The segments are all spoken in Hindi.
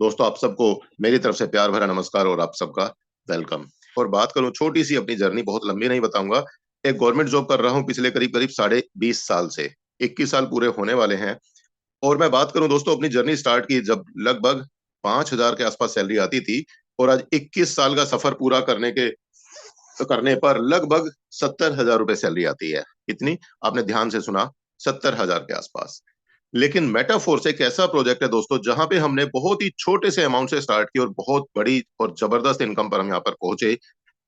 दोस्तों आप सबको मेरी तरफ से प्यार भरा नमस्कार और आप सबका वेलकम। और बात करूं छोटी सी अपनी जर्नी, बहुत लंबी नहीं बताऊंगा। एक गवर्नमेंट जॉब कर रहा हूं पिछले करीब करीब 20.5 साल से। 21 साल पूरे होने वाले हैं। और मैं बात करूं दोस्तों, अपनी जर्नी स्टार्ट की जब लगभग 5,000 के आसपास सैलरी आती थी। और आज 21 साल का सफर पूरा करने पर लगभग 70,000 रुपए सैलरी आती है। इतनी आपने ध्यान से सुना, 70,000 के आसपास। लेकिन मेटाफोर्स एक ऐसा प्रोजेक्ट है दोस्तों, जहां पे हमने बहुत ही छोटे से अमाउंट से स्टार्ट की और बहुत बड़ी और जबरदस्त इनकम पर हम यहाँ पर पहुंचे।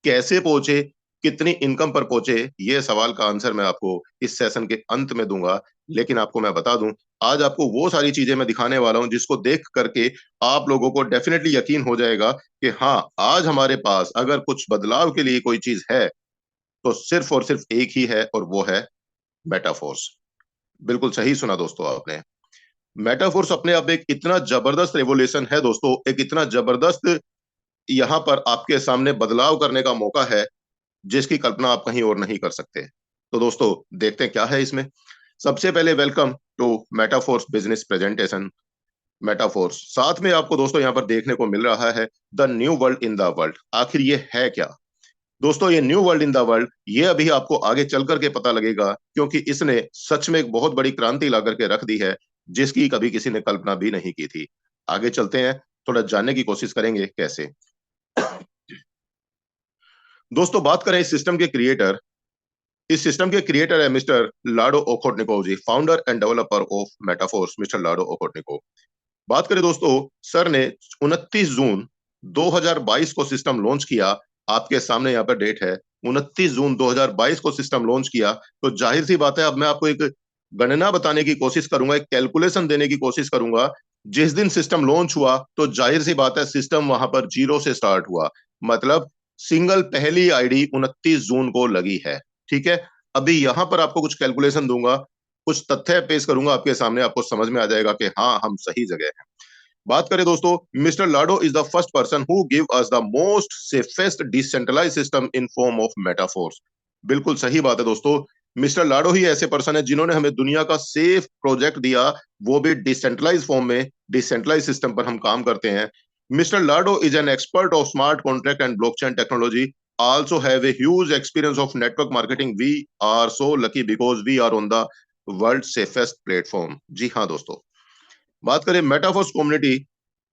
कैसे पहुंचे, कितनी इनकम पर पहुंचे, ये सवाल का आंसर मैं आपको इस सेशन के अंत में दूंगा। लेकिन आपको मैं बता दूं, आज आपको वो सारी चीजें मैं दिखाने वाला हूं जिसको देख करके आप लोगों को डेफिनेटली यकीन हो जाएगा कि हाँ, आज हमारे पास अगर कुछ बदलाव के लिए कोई चीज है तो सिर्फ और सिर्फ एक ही है, और वो है मेटाफोर्स। बिल्कुल सही सुना दोस्तों आपने। मेटाफोर्स अपने आप एक इतना जबरदस्त रेवोल्यूशन है दोस्तों, एक इतना जबरदस्त यहां पर आपके सामने बदलाव करने का मौका है जिसकी कल्पना आप कहीं और नहीं कर सकते। तो दोस्तों देखते हैं क्या है इसमें। सबसे पहले welcome to Metaforce business presentation. Metaforce साथ में आपको दोस्तों यहां पर देखने को मिल रहा है the new world in the world. आखिर ये है क्या दोस्तों? ये new world in the world, ये अभी आपको आगे चल करके पता लगेगा, क्योंकि इसने सच में एक बहुत बड़ी क्रांति ला करके रख दी है जिसकी कभी किसी ने कल्पना भी नहीं की थी। आगे चलते हैं, थोड़ा जानने की कोशिश करेंगे कैसे। दोस्तों बात करें इस सिस्टम के क्रिएटर, इस सिस्टम के क्रिएटर है mister Lado Okhotnikov ji, founder and developer of Metaforce, mister Lado Okhotnikov. बात करें दोस्तों, सर ने 29 जून 2022 को सिस्टम लॉन्च किया। आपके सामने यहाँ पर डेट है, 29 जून 2022 को सिस्टम लॉन्च किया। तो जाहिर सी बात है, अब मैं आपको एक गणना बताने की कोशिश करूंगा, एक कैलकुलेशन देने की कोशिश करूंगा। जिस दिन सिस्टम लॉन्च हुआ तो जाहिर सी बात है सिस्टम वहां पर जीरो से स्टार्ट हुआ। मतलब सिंगल पहली आईडी 29 जून को लगी है। ठीक है, अभी यहां पर आपको कुछ कैलकुलेशन दूंगा, कुछ तथ्य पेश करूंगा आपके सामने, आपको समझ में आ जाएगा कि हाँ, हम सही जगह हैं। बात करें दोस्तों, mister Lado is the first person who give us the most safest decentralize system in form of Metaforce. बिल्कुल सही बात है दोस्तों, मिस्टर लाडो ही ऐसे पर्सन है जिन्होंने हमें दुनिया का सेफ प्रोजेक्ट दिया, वो भी डिसेंट्रलाइज फॉर्म में। डिसेंट्रलाइज सिस्टम पर हम काम करते हैं। Mister Lado is an expert of smart contract and blockchain technology, also have a huge experience of network marketing. We are so lucky because we are on the world safest platform. जी हाँ दोस्तों, बात करें Metaforce community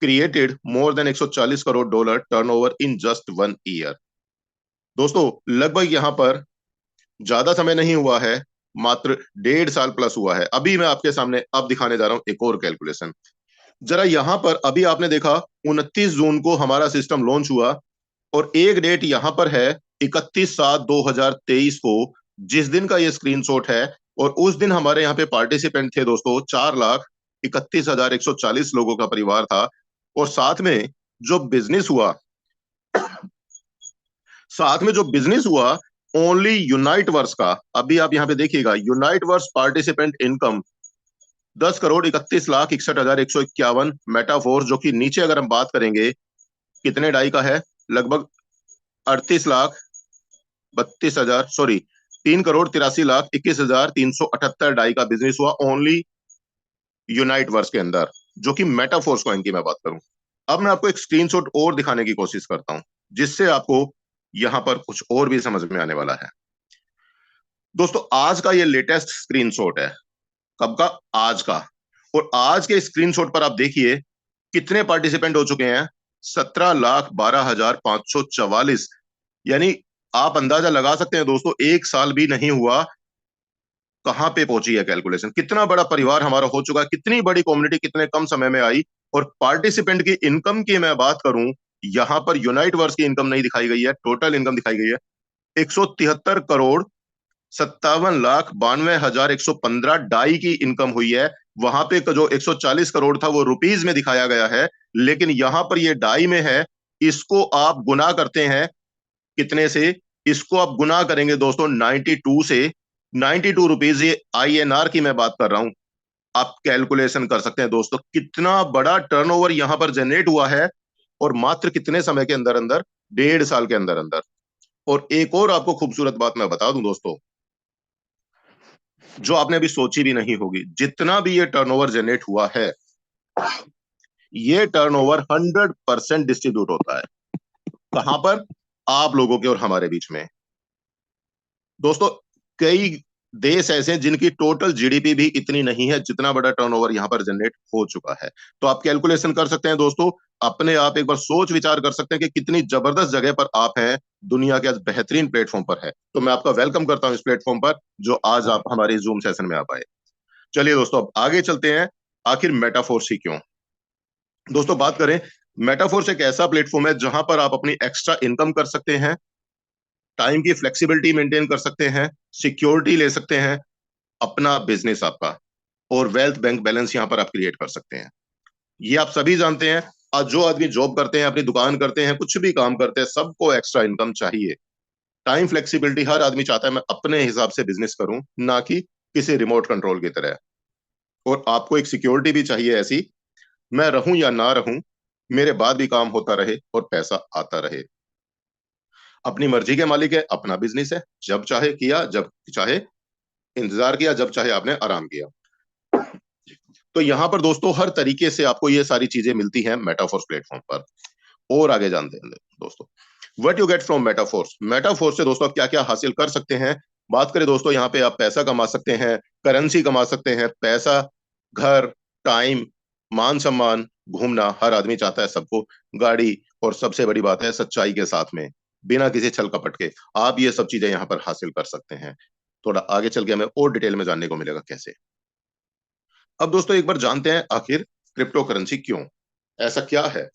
created more than 140 crore dollar turnover in just 1 year. दोस्तों लगभग यहां पर ज्यादा समय नहीं हुआ है, मात्र 1.5 साल प्लस हुआ है। अभी मैं आपके सामने अब दिखाने जा रहा हूं एक और कैलकुलेशन। जरा यहां पर अभी आपने देखा 29 जून को हमारा सिस्टम लॉन्च हुआ, और एक डेट यहां पर है 31/7/2023 को, जिस दिन का ये स्क्रीनशॉट है। और उस दिन हमारे यहाँ पे पार्टिसिपेंट थे दोस्तों 4,31,140 लोगों का परिवार था। और जो बिजनेस हुआ साथ में जो बिजनेस हुआ ओनली यूनाइट वर्स का, अभी आप यहाँ पे देखिएगा, unite verse participant income 10,31,61,151 Metaforce, जो कि नीचे अगर हम बात करेंगे कितने डाई का है, लगभग 38,32,000, सॉरी, 3,83,21,378 डाई का बिजनेस हुआ ओनली यूनाइट वर्स के अंदर, जो कि मेटाफोर्स कॉइन की मैं बात करूं। अब मैं आपको एक स्क्रीनशॉट और दिखाने की कोशिश करता हूं जिससे आपको यहां पर कुछ और भी समझ में आने वाला है। दोस्तों आज का ये लेटेस्ट स्क्रीनशॉट है। कब का? आज का। और आज के स्क्रीनशॉट पर आप देखिए कितने पार्टिसिपेंट हो चुके हैं, 17,12,544। यानी आप अंदाजा लगा सकते हैं दोस्तों, 1 साल भी नहीं हुआ, कहां पे पहुंची है कैलकुलेशन। कितना बड़ा परिवार हमारा हो चुका है, कितनी बड़ी कम्युनिटी कितने कम समय में आई। और पार्टिसिपेंट की इनकम की मैं बात करूं, यहां पर यूनाइट वर्स की इनकम नहीं दिखाई गई है, टोटल इनकम दिखाई गई है 173,57,92,115 डाई की इनकम हुई है। वहां पे जो 140 करोड़ था वो रुपीज में दिखाया गया है, लेकिन यहां पर ये डाई में है। इसको आप गुना करते हैं कितने से? इसको आप गुना करेंगे दोस्तों 92 से। 92 रुपीज, ये INR की मैं बात कर रहा हूं। आप कैलकुलेशन कर सकते हैं दोस्तों कितना बड़ा टर्नओवर यहां पर जनरेट हुआ है, और मात्र कितने समय के अंदर अंदर, 1.5 साल के अंदर अंदर। और एक और आपको खूबसूरत बात मैं बता दूं दोस्तों, जो आपने अभी सोची भी नहीं होगी, जितना भी ये टर्नओवर जनरेट हुआ है, ये टर्नओवर 100% डिस्ट्रीब्यूट होता है। कहां पर? आप लोगों के और हमारे बीच में। दोस्तों, कई देश ऐसे हैं जिनकी टोटल जीडीपी भी इतनी नहीं है जितना बड़ा टर्नओवर यहां पर जनरेट हो चुका है। तो आप कैलकुलेशन कर सकते हैं दोस्तों, अपने आप एक बार सोच विचार कर सकते हैं कि कितनी जबरदस्त जगह पर आप हैं, दुनिया के आज बेहतरीन प्लेटफॉर्म पर है। तो मैं आपका वेलकम करता हूं इस प्लेटफॉर्म पर, जो आज आप हमारे जूम सेशन में आ पाए। चलिए दोस्तों, अब आगे चलते हैं। आखिर मेटाफोर्स ही क्यों? दोस्तों बात करें, मेटाफोर्स एक ऐसा प्लेटफॉर्म है जहां पर आप अपनी एक्स्ट्रा इनकम कर सकते हैं, टाइम की फ्लेक्सिबिलिटी मेंटेन कर सकते हैं, सिक्योरिटी ले सकते हैं, अपना बिजनेस आपका, और वेल्थ बैंक बैलेंस यहां पर आप क्रिएट कर सकते हैं। ये आप सभी जानते हैं। आज जो आदमी जॉब करते हैं, अपनी दुकान करते हैं, कुछ भी काम करते हैं, सबको एक्स्ट्रा इनकम चाहिए। टाइम फ्लेक्सिबिलिटी हर आदमी चाहता है, मैं अपने हिसाब से बिजनेस करूं, ना कि किसी रिमोट कंट्रोल की तरह। और आपको एक सिक्योरिटी भी चाहिए ऐसी, मैं रहूं या ना रहूं, मेरे बाद भी काम होता रहे और पैसा आता रहे। अपनी मर्जी के मालिक है, अपना बिजनेस है, जब चाहे किया, जब चाहे इंतजार किया, जब चाहे आपने आराम किया। तो यहां पर दोस्तों हर तरीके से आपको ये सारी चीजें मिलती हैं मेटाफोर्स प्लेटफॉर्म पर। और आगे जानते हैं दोस्तों, what you get from Metaforce. Metaforce से दोस्तों आप क्या क्या हासिल कर सकते हैं। बात करें दोस्तों, यहाँ पे आप पैसा कमा सकते हैं, करेंसी कमा सकते हैं, पैसा, घर, टाइम, मान सम्मान, घूमना, हर आदमी चाहता है सबको, गाड़ी, और सबसे बड़ी बात है सच्चाई के साथ में, बिना किसी छल कपट के आप ये सब चीजें यहाँ पर हासिल कर सकते हैं। थोड़ा आगे चल के हमें और डिटेल में जानने को मिलेगा कैसे। अब दोस्तों एक बार जानते हैं आखिर क्रिप्टो करेंसी क्यों, ऐसा क्या है।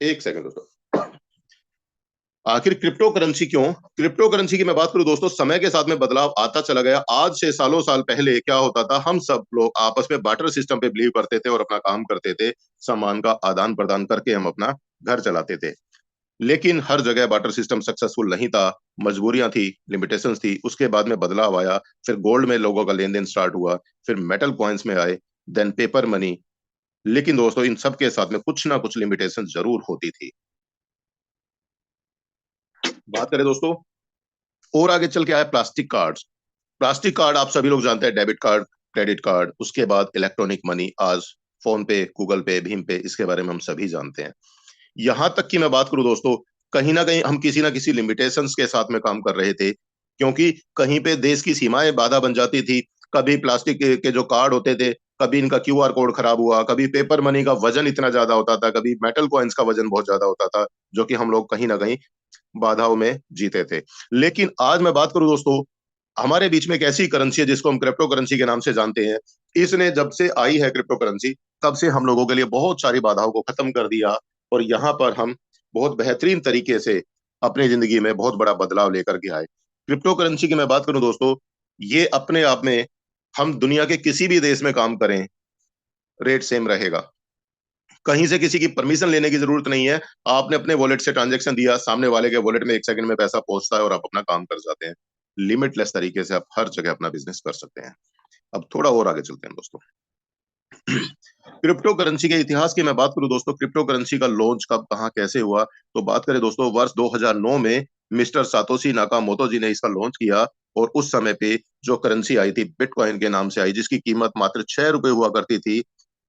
एक सेकंड दोस्तों, आखिर क्रिप्टो करेंसी क्यों? क्रिप्टो करेंसी की मैं बात करूं दोस्तों, समय के साथ में बदलाव आता चला गया। आज से सालों साल पहले क्या होता था, हम सब लोग आपस में बार्टर सिस्टम पे बिलीव करते थे और अपना काम करते थे, सामान का आदान प्रदान करके हम अपना घर चलाते थे। लेकिन हर जगह बार्टर सिस्टम सक्सेसफुल नहीं था, मजबूरियां थी, लिमिटेशंस थी। उसके बाद में बदलाव आया, फिर गोल्ड में लोगों का लेन देन स्टार्ट हुआ, फिर मेटल कॉइन्स में आए, देन पेपर मनी। लेकिन दोस्तों इन सब के साथ में कुछ ना कुछ लिमिटेशन जरूर होती थी। बात करें दोस्तों, और आगे चल के आया प्लास्टिक कार्ड्स। प्लास्टिक कार्ड आप सभी लोग जानते हैं, डेबिट कार्ड, क्रेडिट कार्ड, उसके बाद इलेक्ट्रॉनिक मनी, आज फोन पे, गूगल पे, भीम पे, इसके बारे में हम सभी जानते हैं। यहां तक कि मैं बात करूं दोस्तों, कहीं ना कहीं हम किसी ना किसी लिमिटेशंस के साथ में काम कर रहे थे, क्योंकि कहीं पे देश की सीमाएं बाधा बन जाती थी। कभी प्लास्टिक के जो कार्ड होते थे, कभी इनका क्यूआर कोड खराब हुआ, कभी पेपर मनी का वजन इतना ज्यादा होता था, कभी मेटल कॉइन्स का वजन बहुत ज्यादा होता था, जो कि हम लोग कहीं ना कहीं बाधाओं में जीते थे। लेकिन आज मैं बात करूं दोस्तों, हमारे बीच में एक ऐसी करेंसी है जिसको हम क्रिप्टो करेंसी के नाम से जानते हैं। इसने जब से आई है क्रिप्टो करेंसी, तब से हम लोगों के लिए बहुत सारी बाधाओं को खत्म कर दिया, और यहाँ पर हम बहुत बेहतरीन तरीके से अपनी जिंदगी में बहुत बड़ा बदलाव लेकर के आए। क्रिप्टो करेंसी की मैं बात करूं दोस्तों, ये अपने आप में, हम दुनिया के किसी भी देश में काम करें, रेट सेम रहेगा। कहीं से किसी की परमिशन लेने की जरूरत नहीं है। आपने अपने वॉलेट से ट्रांजैक्शन दिया, सामने वाले के वॉलेट में 1 सेकंड में पैसा पहुंचता है और आप अपना काम कर जाते हैं। लिमिटलेस तरीके से आप हर जगह अपना बिजनेस कर सकते हैं। अब थोड़ा और आगे चलते हैं दोस्तों। क्रिप्टो करेंसी के इतिहास की मैं बात करूं दोस्तों, क्रिप्टो करेंसी का लॉन्च कब, कहां, कैसे हुआ, तो बात करें दोस्तों, वर्ष 2009 में मिस्टर सातोशी नाकामोटो जी ने इसका लॉन्च किया। और उस समय पे जो करेंसी आई थी, बिटकॉइन के नाम से आई, जिसकी कीमत मात्र 6 रुपए हुआ करती थी,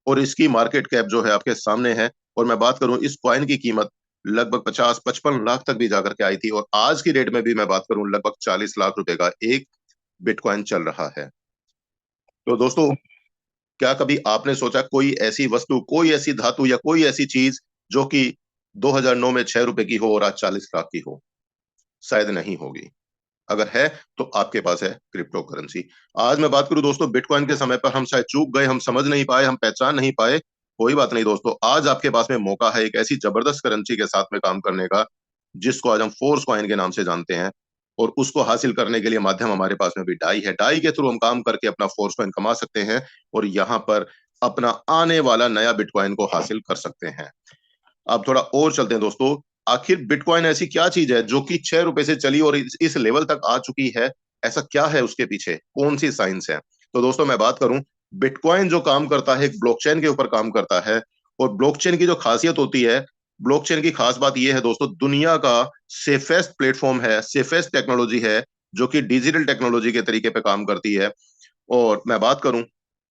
और इसकी मार्केट कैप जो है आपके सामने है। और मैं बात करूं, इस कॉइन की कीमत लगभग 50-55 लाख तक भी जाकर के आई थी, और आज की डेट में भी मैं बात करूं, लगभग 40 लाख रुपए का एक बिटकॉइन चल रहा है। तो दोस्तों, क्या कभी आपने सोचा कोई ऐसी वस्तु, कोई ऐसी धातु, या कोई ऐसी चीज जो कि 2009 में 6 रुपए की हो और आज 40 लाख की हो? शायद नहीं होगी। अगर है तो आपके पास है क्रिप्टो करेंसी। आज मैं बात करूं दोस्तों, बिटकॉइन के समय पर हम शायद चूक गए, हम समझ नहीं पाए, हम पहचान नहीं पाए। कोई बात नहीं दोस्तों, आज आपके पास में मौका है एक ऐसी जबरदस्त करेंसी के साथ में काम करने का, जिसको आज हम फोर्स कॉइन के नाम से जानते हैं। और उसको हासिल करने के लिए माध्यम हमारे पास में भी डाई है। डाई के थ्रू हम काम करके अपना फोर्स कॉइन कमा सकते हैं, और यहाँ पर अपना आने वाला नया बिटकॉइन को हासिल कर सकते हैं। अब थोड़ा और चलते हैं दोस्तों, आखिर बिटकॉइन ऐसी क्या चीज है जो कि 6 रुपए से चली और इस लेवल तक आ चुकी है? ऐसा क्या है उसके पीछे, कौन सी साइंस है? तो दोस्तों मैं बात करूं, बिटकॉइन जो काम करता है, एक ब्लॉकचेन के ऊपर काम करता है। और ब्लॉकचेन की जो खासियत होती है, ब्लॉकचेन की खास बात यह है दोस्तों, दुनिया का सेफेस्ट प्लेटफॉर्म है, सेफेस्ट टेक्नोलॉजी है, जो कि डिजिटल टेक्नोलॉजी के तरीके पे काम करती है। और मैं बात करूं,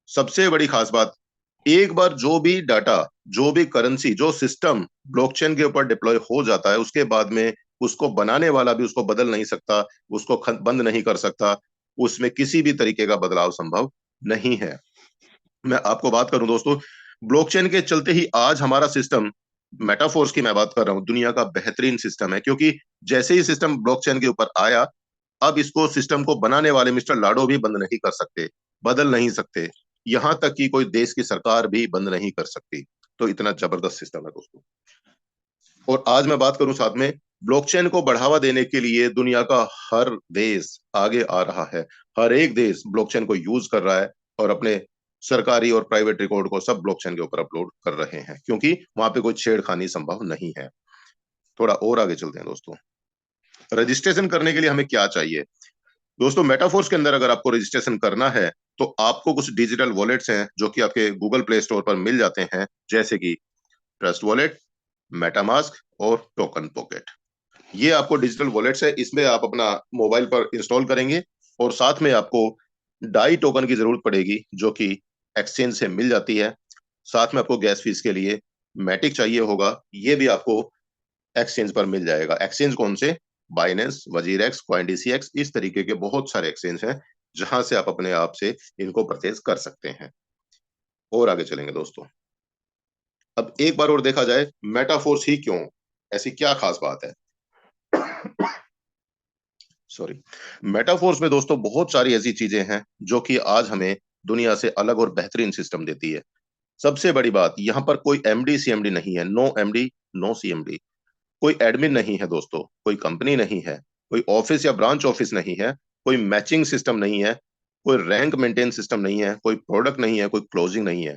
सबसे बड़ी खास बात, एक बार जो भी डाटा, जो भी करेंसी, जो सिस्टम ब्लॉकचेन के ऊपर डिप्लॉय हो जाता है, उसके बाद में उसको बनाने वाला भी उसको बदल नहीं सकता, उसको बंद नहीं कर सकता, उसमें किसी भी तरीके का बदलाव संभव नहीं है। मैं आपको बात करूं दोस्तों, ब्लॉकचेन के चलते ही आज हमारा सिस्टम, मेटाफोर्स की मैं बात कर रहा हूं, दुनिया का बेहतरीन सिस्टम है, क्योंकि जैसे ही सिस्टम ब्लॉकचेन के ऊपर आया, अब इसको, सिस्टम को बनाने वाले मिस्टर लाडो भी बंद नहीं कर सकते, बदल नहीं सकते, यहां तक कि कोई देश की सरकार भी बंद नहीं कर सकती। तो इतना जबरदस्त सिस्टम है दोस्तों। और आज मैं बात करूं साथ में, ब्लॉकचेन को बढ़ावा देने के लिए दुनिया का हर देश आगे आ रहा है। हर एक देश ब्लॉकचेन को यूज कर रहा है और अपने सरकारी और प्राइवेट रिकॉर्ड को सब ब्लॉकचेन के ऊपर अपलोड कर रहे हैं, क्योंकि वहां पे कोई छेड़खानी संभव नहीं है। थोड़ा और आगे चलते हैं दोस्तों। रजिस्ट्रेशन करने के लिए हमें क्या चाहिए दोस्तों? मेटाफोर्स के अंदर अगर आपको रजिस्ट्रेशन करना है, तो आपको कुछ डिजिटल वॉलेट्स हैं जो कि आपके गूगल प्ले स्टोर पर मिल जाते हैं, जैसे कि ट्रस्ट वॉलेट, मेटामास्क और टोकन पॉकेट। ये आपको डिजिटल वॉलेट्स है, इसमें आप अपना मोबाइल पर इंस्टॉल करेंगे और साथ में आपको डाई टोकन की जरूरत पड़ेगी, जो कि एक्सचेंज से मिल जाती है। साथ में आपको गैस फीस के लिए मैटिक चाहिए होगा, ये भी आपको एक्सचेंज पर मिल जाएगा। एक्सचेंज कौन से? बाइनेंस, वजीरेक्स, कॉइनडीसीएक्स, इस तरीके के बहुत सारे एक्सचेंज हैं जहां से आप अपने आप से इनको परचेज कर सकते हैं। और आगे चलेंगे दोस्तों। अब एक बार और देखा जाए, मेटाफोर्स ही क्यों, ऐसी क्या खास बात है? सॉरी। मेटाफोर्स में दोस्तों बहुत सारी ऐसी चीजें हैं जो कि आज हमें दुनिया से अलग और बेहतरीन सिस्टम देती है। सबसे बड़ी बात, यहाँ पर कोई एमडी सीएमडी नहीं है, नो एमडी, नो सीएमडी। कोई एडमिन नहीं है दोस्तों, कोई कंपनी नहीं है, कोई ऑफिस या ब्रांच ऑफिस नहीं है, कोई मैचिंग सिस्टम नहीं है, कोई रैंक मेंटेन सिस्टम नहीं है, कोई प्रोडक्ट नहीं है, कोई क्लोजिंग नहीं है।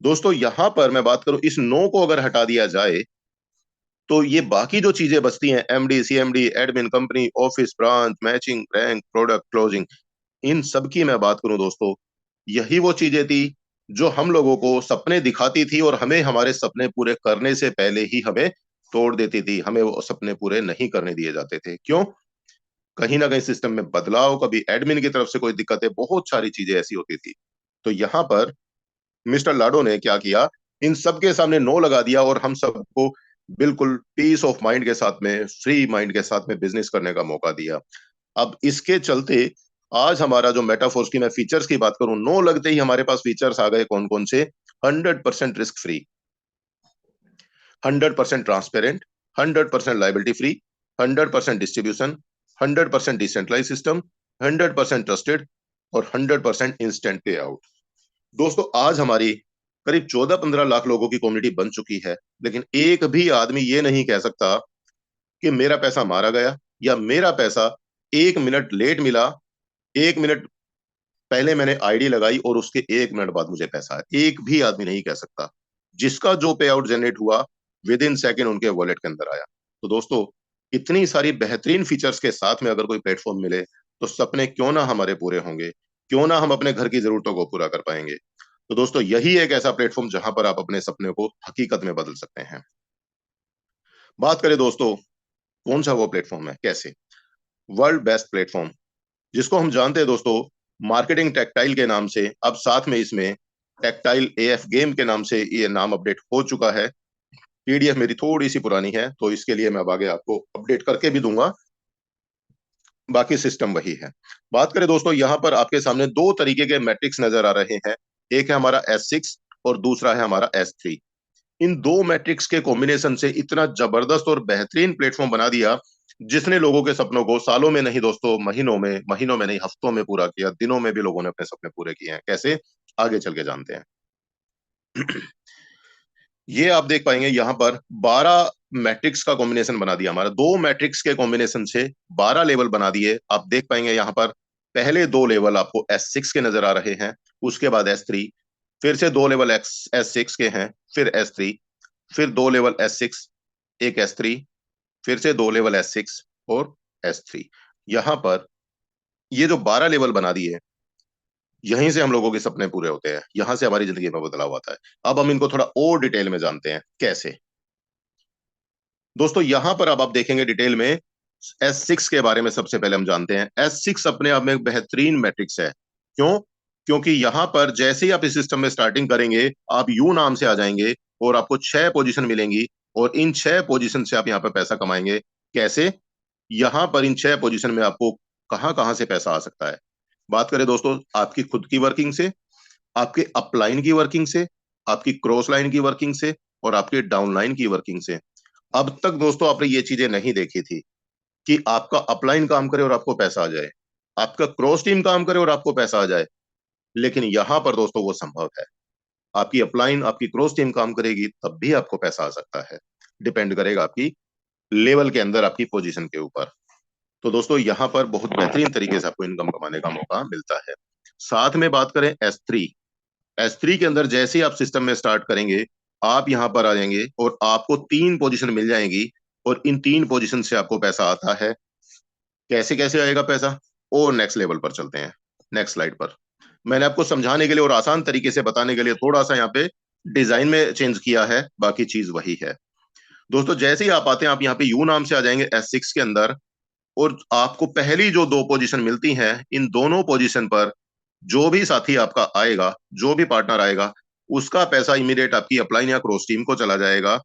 दोस्तों यहां पर मैं बात करूं, इस नो को अगर हटा दिया जाए, तो ये बाकी जो चीजें बचती हैं, MD CMD, admin, company, office, branch, matching, rank, product, closing, इन सब की मैं बात करूं दोस्तों, यही वो चीजें थी जो हम लोगों को सपने दिखाती थी और हमें हमारे सपने पूरे करने से पहले ही हमें तोड़ देती थी, हमें वो सपने पूरे नहीं करने दिए जाते थे। क्यों? कहीं ना कहीं सिस्टम में बदलाव, कभी एडमिन की तरफ से कोई दिक्कतें, बहुत सारी चीजें ऐसी होती थी। तो यहाँ पर मिस्टर लाडो ने क्या किया, इन सबके सामने नो लगा दिया और हम सबको बिल्कुल पीस ऑफ माइंड के साथ में, फ्री माइंड के साथ में बिजनेस करने का मौका दिया। अब इसके चलते आज हमारा जो मेटाफोर्स की मैं फीचर्स की बात करूं, नो लगते ही हमारे पास फीचर्स आ गए। कौन कौन से? 100% risk free, 100% transparent, 100% liability free, 100% distribution, 100% decentralize system, 100% trusted और 100% इंस्टेंट पे आउट। दोस्तों आज हमारी करीब 14-15 लाख लोगों की कम्युनिटी बन चुकी है, लेकिन एक भी आदमी ये नहीं कह सकता कि मेरा पैसा मारा गया, या मेरा पैसा 1 मिनट लेट मिला, 1 मिनट पहले मैंने आईडी लगाई और उसके 1 मिनट बाद मुझे पैसा आया। एक भी आदमी नहीं कह सकता। जिसका जो पे आउट जनरेट हुआ, विद इन सेकेंड उनके वॉलेट के अंदर आया। तो दोस्तों इतनी सारी बेहतरीन फीचर्स के साथ में अगर कोई प्लेटफॉर्म मिले, तो सपने क्यों ना हमारे पूरे होंगे, क्यों ना हम अपने घर की जरूरतों को पूरा कर पाएंगे। तो दोस्तों यही एक ऐसा प्लेटफॉर्म जहां पर आप अपने सपने को हकीकत में बदल सकते हैं। बात करें दोस्तों, कौन सा वो प्लेटफॉर्म है, कैसे? वर्ल्ड बेस्ट प्लेटफॉर्म, जिसको हम जानते हैं दोस्तों मार्केटिंग टेक्टाइल के नाम से, अब साथ में इसमें टेक्टाइल एएफ गेम के नाम से ये नाम अपडेट हो चुका है। पीडीएफ मेरी थोड़ी सी पुरानी है, तो इसके लिए मैं अब आगे आपको अपडेट करके भी दूंगा, बाकी सिस्टम वही है। बात करें दोस्तों, यहाँ पर आपके सामने दो तरीके के मैट्रिक्स नजर आ रहे हैं। एक है हमारा S6 और दूसरा है हमारा S3। इन दो मैट्रिक्स के कॉम्बिनेशन से इतना जबरदस्त और बेहतरीन प्लेटफॉर्म बना दिया, जिसने लोगों के सपनों को सालों में नहीं दोस्तों, महीनों में नहीं, हफ्तों में पूरा किया। दिनों में भी लोगों ने अपने सपने पूरे किए हैं। कैसे? आगे चल के जानते हैं। ये आप देख पाएंगे यहाँ पर 12 मैट्रिक्स का कॉम्बिनेशन बना दिया हमारा, दो मैट्रिक्स के कॉम्बिनेशन से 12 लेवल बना दिए। आप देख पाएंगे यहाँ पर पहले दो लेवल आपको S6 के नजर आ रहे हैं, उसके बाद S3, फिर से दो लेवल S6 के हैं, फिर S3, फिर दो लेवल S6, एक S3, फिर से दो लेवल S6 और S3। यहाँ पर ये जो 12 लेवल बना दिए, यहीं से हम लोगों के सपने पूरे होते हैं, यहां से हमारी जिंदगी में बदलाव आता है। अब हम इनको थोड़ा और डिटेल में जानते हैं, कैसे? दोस्तों यहां पर अब आप देखेंगे डिटेल में, S6 के बारे में सबसे पहले हम जानते हैं। S6 अपने आप में एक बेहतरीन मैट्रिक्स है। क्यों? क्योंकि यहां पर जैसे ही आप इस सिस्टम में स्टार्टिंग करेंगे, आप यू नाम से आ जाएंगे और आपको 6 पोजीशन मिलेंगी, और इन 6 पोजीशन से आप यहाँ पर पैसा कमाएंगे। कैसे? यहां पर इन 6 पोजीशन में आपको कहां कहां से पैसा आ सकता है। बात करें दोस्तों आपकी खुद की वर्किंग से, आपके अपलाइन की वर्किंग से, आपकी क्रॉस लाइन की वर्किंग से, और आपके डाउनलाइन की वर्किंग से। अब तक दोस्तों आपने ये चीजें नहीं देखी थी कि आपका अपलाइन काम करे और आपको पैसा आ जाए, आपका क्रॉस टीम काम करे और आपको पैसा आ जाए। लेकिन यहां पर दोस्तों वो संभव है। आपकी अपलाइन, आपकी क्रॉस टीम काम करेगी तब भी आपको पैसा आ सकता है। डिपेंड करेगा आपकी लेवल के अंदर, आपकी पोजीशन के ऊपर। तो दोस्तों यहां पर बहुत बेहतरीन तरीके से आपको इनकम कमाने का मौका मिलता है। साथ में बात करें S3, S3 के अंदर जैसे ही आप सिस्टम में स्टार्ट करेंगे, आप यहां पर आ जाएंगे और आपको 3 पोजीशन मिल जाएंगी, और इन 3 पोजीशन से आपको पैसा आता है। कैसे कैसे आएगा पैसा, और नेक्स्ट लेवल पर चलते हैं, नेक्स्ट स्लाइड पर। मैंने आपको समझाने के लिए और आसान तरीके से बताने के लिए थोड़ा सा यहाँ पे डिजाइन में चेंज किया है, बाकी चीज वही है। दोस्तों जैसे ही आप आते हैं, आप यहाँ पे यू नाम से आ जाएंगे S6 के अंदर, और आपको पहली जो 2 पोजीशन मिलती हैं, इन दोनों पोजीशन पर जो भी साथी आपका आएगा, जो भी पार्टनर आएगा, उसका पैसा इमीडिएट आपकी अपलाइन या क्रॉस टीम को चला जाएगा।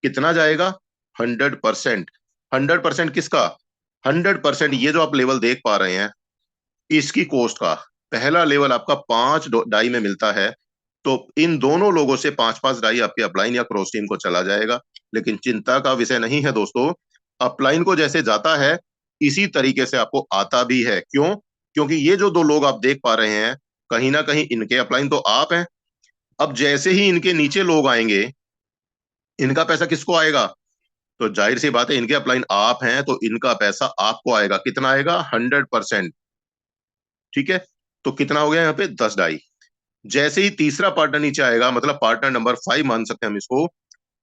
कितना जाएगा? 100%। 100% किसका? 100% ये जो आप लेवल देख पा रहे हैं, इसकी कॉस्ट का। पहला लेवल आपका 5 डाई में मिलता है, तो इन दोनों लोगों से 5-5 डाई आपके अपलाइन या क्रॉस टीम को चला जाएगा। लेकिन चिंता का विषय नहीं है दोस्तों, अपलाइन को जैसे जाता है इसी तरीके से आपको आता भी है। क्यों? क्योंकि ये जो 2 लोग आप देख पा रहे हैं, कहीं ना कहीं इनके अपलाइन तो आप हैं। अब जैसे ही इनके नीचे लोग आएंगे, इनका पैसा किसको आएगा? तो जाहिर सी बात है, इनके अपलाइन आप हैं तो इनका पैसा आपको आएगा। कितना आएगा? 100%। ठीक है, तो कितना हो गया यहाँ पे? 10 डाई। जैसे ही तीसरा पार्टनर नीचे आएगा, मतलब पार्टनर नंबर 5 मान सकते हैं हम इसको,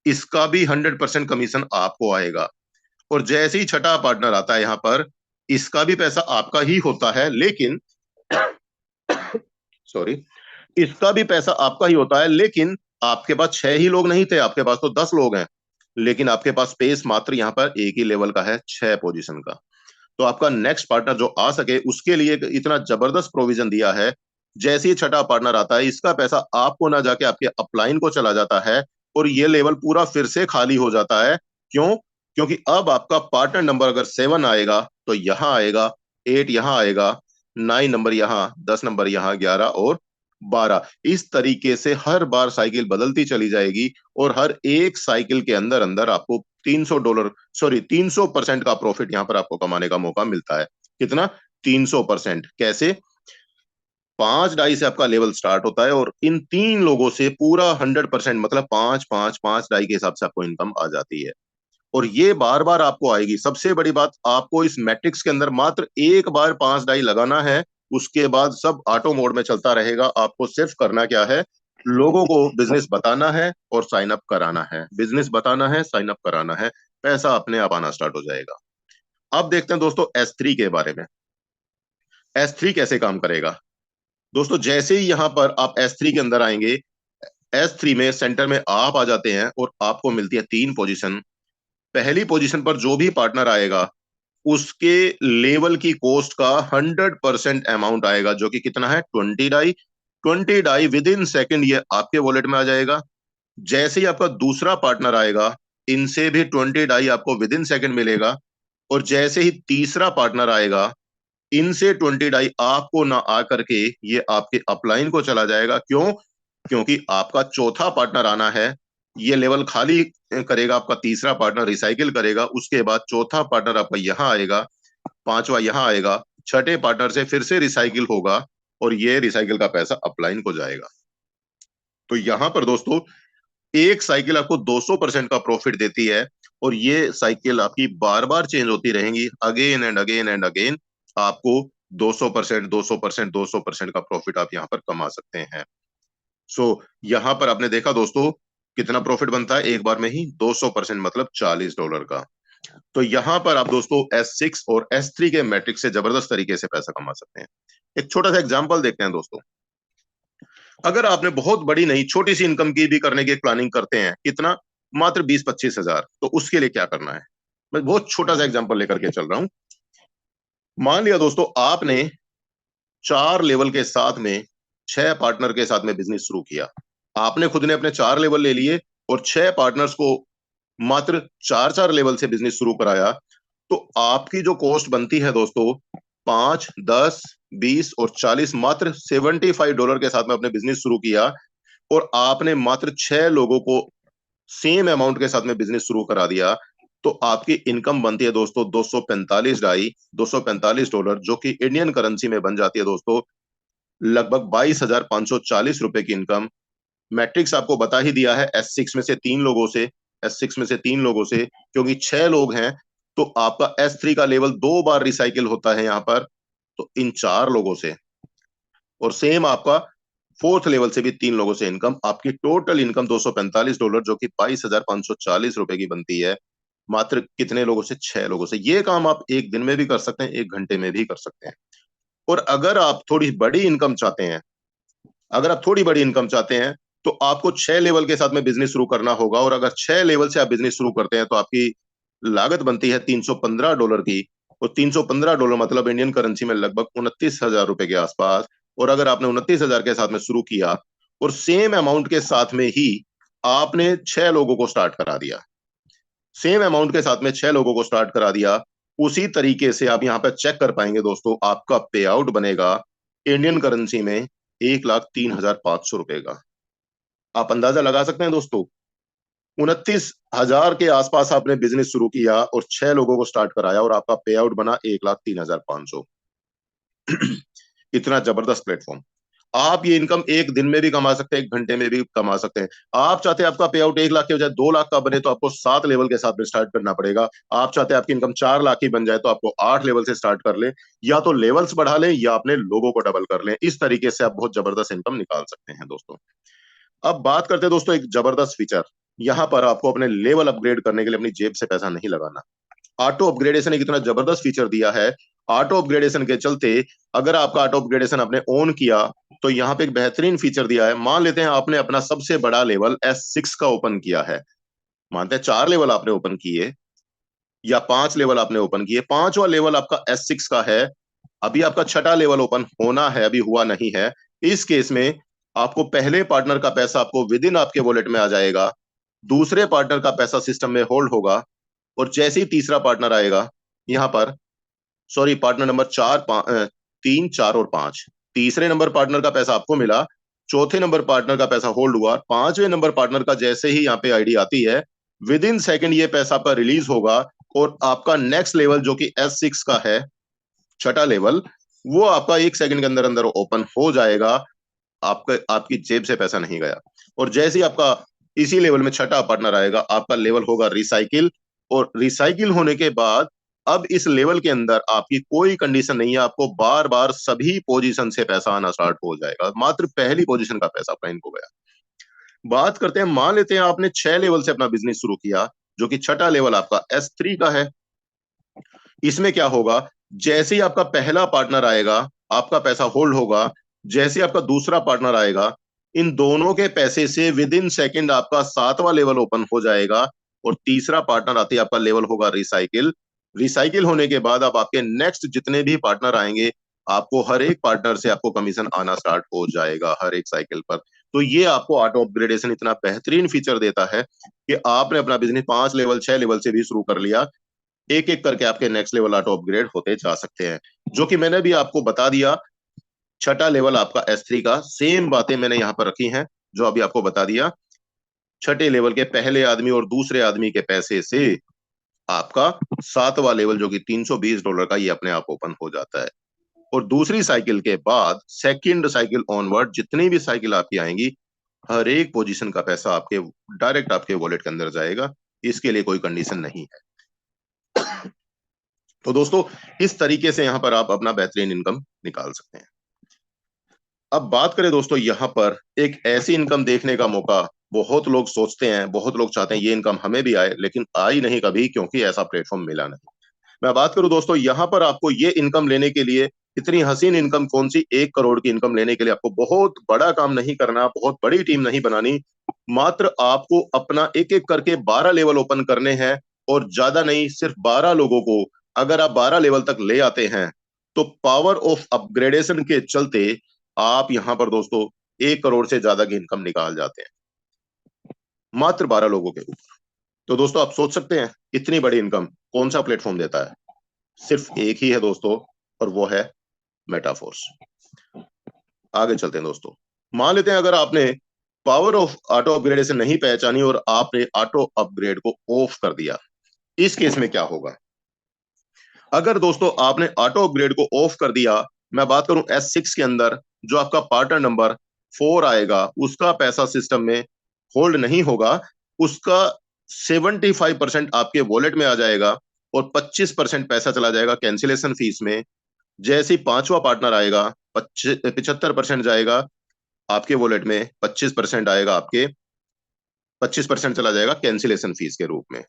इसका भी 100% कमीशन आपको आएगा। और जैसे ही छठा पार्टनर आता है यहाँ पर, इसका भी पैसा आपका ही होता है, लेकिन सॉरी, इसका भी पैसा आपका ही होता है, लेकिन आपके पास 6 ही लोग नहीं थे, आपके पास तो 10 लोग हैं। लेकिन आपके पास स्पेस मात्र यहाँ पर एक ही लेवल का है, 6 पोजीशन का। तो आपका नेक्स्ट पार्टनर जो आ सके, उसके लिए इतना जबरदस्त प्रोविजन दिया है। जैसे ही छठा पार्टनर आता है, इसका पैसा आपको ना जाके आपके अपलाइन को चला जाता है, और ये लेवल पूरा फिर से खाली हो जाता है। क्यों? क्योंकि अब आपका पार्टनर नंबर अगर 7 आएगा तो यहां आएगा, 8 यहां आएगा, 9 नंबर यहां, 10 नंबर यहां, 11 और 12। इस तरीके से हर बार साइकिल बदलती चली जाएगी, और हर एक साइकिल के अंदर अंदर आपको $300, सॉरी 300% का प्रॉफिट यहां पर आपको कमाने का मौका मिलता है। कितना? 300%। कैसे? 5 डाई से आपका लेवल स्टार्ट होता है, और इन 3 लोगों से पूरा 100%, मतलब 5-5-5 डाई के हिसाब से आपको इनकम आ जाती है। और ये बार बार आपको आएगी। सबसे बड़ी बात, आपको इस मैट्रिक्स के अंदर मात्र एक बार 5 डाई लगाना है, उसके बाद सब ऑटो मोड में चलता रहेगा। आपको सिर्फ करना क्या है? लोगों को बिजनेस बताना है और साइन अप कराना है। बिजनेस बताना है, साइन अप कराना है, पैसा अपने आप आना स्टार्ट हो जाएगा। अब देखते हैं दोस्तों S3 के बारे में। S3 कैसे काम करेगा? दोस्तों जैसे ही यहां पर आप S3 के अंदर आएंगे, S3 में सेंटर में आप आ जाते हैं, और आपको मिलती है 3 पोजीशन। पहली पोजीशन पर जो भी पार्टनर आएगा, उसके लेवल की कॉस्ट का 100% अमाउंट आएगा, जो कि कितना है? 20 DAI. 20 DAI within second ये आपके वॉलेट में आ जाएगा। जैसे ही आपका दूसरा पार्टनर आएगा, इनसे भी 20 डाई आपको विद इन सेकेंड मिलेगा। और जैसे ही तीसरा पार्टनर आएगा, इनसे 20 डाई आपको ना आकर के ये आपके अपलाइन को चला जाएगा। क्यों? क्योंकि आपका चौथा पार्टनर आना है, ये लेवल खाली करेगा, आपका तीसरा पार्टनर रिसाइकिल करेगा, उसके बाद चौथा पार्टनर आपका यहां आएगा, पांचवा यहां आएगा, छठे पार्टनर से फिर से रिसाइकिल होगा, और ये रिसाइकिल का पैसा अपलाइन को जाएगा। तो यहां पर दोस्तों एक साइकिल आपको 200% का प्रॉफिट देती है, और ये साइकिल आपकी बार बार चेंज होती रहेंगी, again and again and again. आपको 200%, 200%, 200% का प्रॉफिट आप यहाँ पर कमा सकते हैं। सो यहाँ पर आपने देखा दोस्तों, कितना प्रॉफिट बनता है एक बार में ही? 200%, मतलब $40 का। तो यहाँ पर आप दोस्तों S6 और S3 के मैट्रिक्स से जबरदस्त तरीके से पैसा कमा सकते हैं। एक छोटा सा एग्जाम्पल देखते हैं दोस्तों। अगर आपने बहुत बड़ी नहीं, छोटी सी इनकम की भी करने की प्लानिंग करते हैं, कितना? मात्र 20-25 हजार, तो उसके लिए क्या करना है? मैं बहुत छोटा सा एग्जांपल लेकर के चल रहा हूं। मान लिया दोस्तों, आपने 4 लेवल के साथ में 6 पार्टनर के साथ में बिजनेस शुरू किया। आपने खुद ने अपने 4 लेवल ले लिए और 6 पार्टनर्स को मात्र 4-4 लेवल से बिजनेस शुरू कराया, तो आपकी जो कॉस्ट बनती है दोस्तों 5, 10, 20 और 40, मात्र $75 के साथ में आपने बिजनेस शुरू किया और आपने मात्र 6 लोगों को सेम अमाउंट के साथ में बिजनेस शुरू करा दिया, तो आपकी इनकम बनती है दोस्तों $245 जो कि इंडियन करेंसी में बन जाती है दोस्तों लगभग 22,540 रुपए की इनकम। मैट्रिक्स आपको बता ही दिया है, S6 में से 3 लोगों से, S6 में से 3 लोगों से, क्योंकि 6 लोग हैं तो आपका S3 का लेवल 2 बार रिसाइकिल होता है यहां पर, तो इन 4 लोगों से, और सेम आपका फोर्थ लेवल से भी 3 लोगों से इनकम, आपकी टोटल इनकम $245 जो कि 22,540 रुपए की बनती है, मात्र कितने लोगों से? 6 लोगों से। ये काम आप एक दिन में भी कर सकते हैं, 1 घंटे में भी कर सकते हैं। और अगर आप थोड़ी बड़ी इनकम चाहते हैं, अगर आप थोड़ी बड़ी इनकम चाहते हैं, तो आपको 6 लेवल के साथ में बिजनेस शुरू करना होगा, और अगर 6 लेवल से आप बिजनेस शुरू करते हैं तो आपकी लागत बनती है $315 की, और $315 मतलब इंडियन करेंसी में लगभग 29,000 रुपए के आसपास। और अगर आपने 29,000 के साथ में शुरू किया और सेम अमाउंट के साथ में ही आपने 6 लोगों को स्टार्ट करा दिया, सेम अमाउंट के साथ में 6 लोगों को स्टार्ट करा दिया, उसी तरीके से आप यहाँ पे चेक कर पाएंगे दोस्तों, आपका पे आउट बनेगा इंडियन करेंसी में 1,03,500 रुपए का। आप अंदाजा लगा सकते हैं दोस्तों, 29,000 के आसपास आपने बिजनेस शुरू किया और 6 लोगों को स्टार्ट कराया और आपका पे आउट बना 1,03,500। इतना जबरदस्त प्लेटफॉर्म। आप ये इनकम एक दिन में भी कमा सकते हैं, 1 घंटे में भी कमा सकते हैं। आप चाहते हैं आपका पे आउट 1 लाख के बजाय 2 लाख का बने, तो आपको 7 लेवल के साथ में स्टार्ट करना पड़ेगा। आप चाहते हैं आपकी इनकम 4 लाख की बन जाए, तो आपको 8 लेवल से स्टार्ट कर ले, या तो लेवल्स बढ़ा लें या अपने लोगों को डबल कर लें। इस तरीके से आप बहुत जबरदस्त इनकम निकाल सकते हैं दोस्तों। अब बात करते हैं दोस्तों एक जबरदस्त फीचर। यहां पर आपको अपने लेवल अपग्रेड करने के लिए अपनी जेब से पैसा नहीं लगाना। ऑटो अपग्रेडेशन एक इतना जबरदस्त फीचर दिया है। ऑटो अपग्रेडेशन के चलते अगर आपका ऑटो अपग्रेडेशन आपने ऑन किया, तो यहाँ पे एक बेहतरीन फीचर दिया है। मान लेते हैं आपने अपना सबसे बड़ा लेवल S6 का ओपन किया है, मानते हैं 4 लेवल आपने ओपन किए या 5 लेवल आपने ओपन किए, 5वां लेवल आपका S6 का है, अभी आपका 6ठा लेवल ओपन होना है, अभी हुआ नहीं है। इस केस में आपको पहले पार्टनर का पैसा आपको विद इन आपके वॉलेट में आ जाएगा, दूसरे पार्टनर का पैसा सिस्टम में होल्ड होगा, और जैसे ही तीसरा पार्टनर आएगा यहाँ पर, सॉरी पार्टनर नंबर 3, 4 और 5, तीसरे नंबर पार्टनर का पैसा आपको मिला, चौथे नंबर पार्टनर का पैसा होल्ड हुआ, 5वें नंबर पार्टनर का जैसे ही यहाँ पे आईडी आती है, विद इन सेकेंड ये पैसा आपका रिलीज होगा, और आपका नेक्स्ट लेवल जो कि S6 का है, 6ठा लेवल, वो आपका 1 सेकंड के अंदर अंदर ओपन हो जाएगा। आपकी जेब से पैसा नहीं गया। और जैसे ही आपका इसी लेवल में 6ठा पार्टनर आएगा, आपका लेवल होगा रिसाइकिल, और रिसाइकिल होने के बाद अब इस लेवल के अंदर आपकी कोई कंडीशन नहीं है, आपको बार बार सभी पोजीशन से पैसा आना स्टार्ट हो जाएगा, मात्र पहली पोजीशन का पैसा आपका इनको गया। बात करते हैं, मान लेते हैं आपने 6 लेवल से अपना बिजनेस शुरू किया, जो कि 6ठा लेवल आपका S3 का है। इसमें क्या होगा, जैसे ही आपका पहला पार्टनर आएगा आपका पैसा होल्ड होगा, जैसे ही आपका दूसरा पार्टनर आएगा, इन दोनों के पैसे से विद इन सेकेंड आपका 7वां लेवल ओपन हो जाएगा, और तीसरा पार्टनर आते ही आपका लेवल होगा रिसाइकिल। रिसाइकिल होने के बाद अब आपके नेक्स्ट जितने भी पार्टनर आएंगे, आपको हर एक पार्टनर से आपको कमीशन आना स्टार्ट हो जाएगा हर एक साइकिल पर। तो ये आपको ऑटो अपग्रेडेशन इतना बेहतरीन फीचर देता है कि आपने अपना बिजनेस 5 लेवल 6 लेवल से भी शुरू कर लिया, एक एक करके आपके नेक्स्ट लेवल ऑटो अपग्रेड होते जा सकते हैं, जो कि मैंने भी आपको बता दिया। 6ठा लेवल आपका S3 का, सेम बातें मैंने यहाँ पर रखी हैं जो अभी आपको बता दिया। 6ठे लेवल के पहले आदमी और दूसरे आदमी के पैसे से आपका 7वां लेवल जो कि $320 का, ये अपने आप ओपन हो जाता है। और दूसरी साइकिल के बाद सेकंड साइकिल ऑनवर्ड जितनी भी साइकिल आपकी आएंगी, हर एक पोजीशन का पैसा आपके डायरेक्ट आपके वॉलेट के अंदर जाएगा, इसके लिए कोई कंडीशन नहीं है। तो दोस्तों इस तरीके से यहां पर आप अपना बेहतरीन इनकम निकाल सकते हैं। अब बात करें दोस्तों, यहां पर एक ऐसी इनकम देखने का मौका, बहुत लोग सोचते हैं, बहुत लोग चाहते हैं ये इनकम हमें भी आए, लेकिन आई नहीं कभी, क्योंकि ऐसा प्लेटफॉर्म मिला नहीं। मैं बात करूं दोस्तों, यहां पर आपको ये इनकम लेने के लिए, इतनी हसीन इनकम कौन सी, 1 करोड़ की इनकम लेने के लिए आपको बहुत बड़ा काम नहीं करना, बहुत बड़ी टीम नहीं बनानी, मात्र आपको अपना एक एक करके 12 लेवल ओपन करने हैं, और ज्यादा नहीं, सिर्फ 12 लोगों को अगर आप 12 लेवल तक ले आते हैं, तो पावर ऑफ अपग्रेडेशन के चलते आप यहां पर दोस्तों 1 करोड़ से ज्यादा की इनकम निकाल जाते हैं मात्र 12 लोगों के ऊपर। तो दोस्तों आप सोच सकते हैं इतनी बड़ी इनकम कौन सा प्लेटफॉर्म देता है? सिर्फ एक ही है दोस्तों, और वो है मेटाफोर्स। आगे चलते हैं दोस्तों। मान लेते हैं अगर आपने पावर ऑफ ऑटो अपग्रेडेशन नहीं पहचानी और आपने ऑटो अपग्रेड को ऑफ कर दिया, इस केस में क्या होगा? अगर दोस्तों आपने ऑटो अपग्रेड को ऑफ कर दिया, मैं बात करूं S6 के अंदर, जो आपका पार्टनर नंबर 4 आएगा उसका पैसा सिस्टम में होल्ड नहीं होगा, उसका 75% आपके वॉलेट में आ जाएगा और 25% पैसा चला जाएगा कैंसिलेशन फीस में। जैसे ही पांचवा पार्टनर आएगा 75% जाएगा आपके वॉलेट में, 25% आएगा आपके, 25% चला जाएगा कैंसिलेशन फीस के रूप में।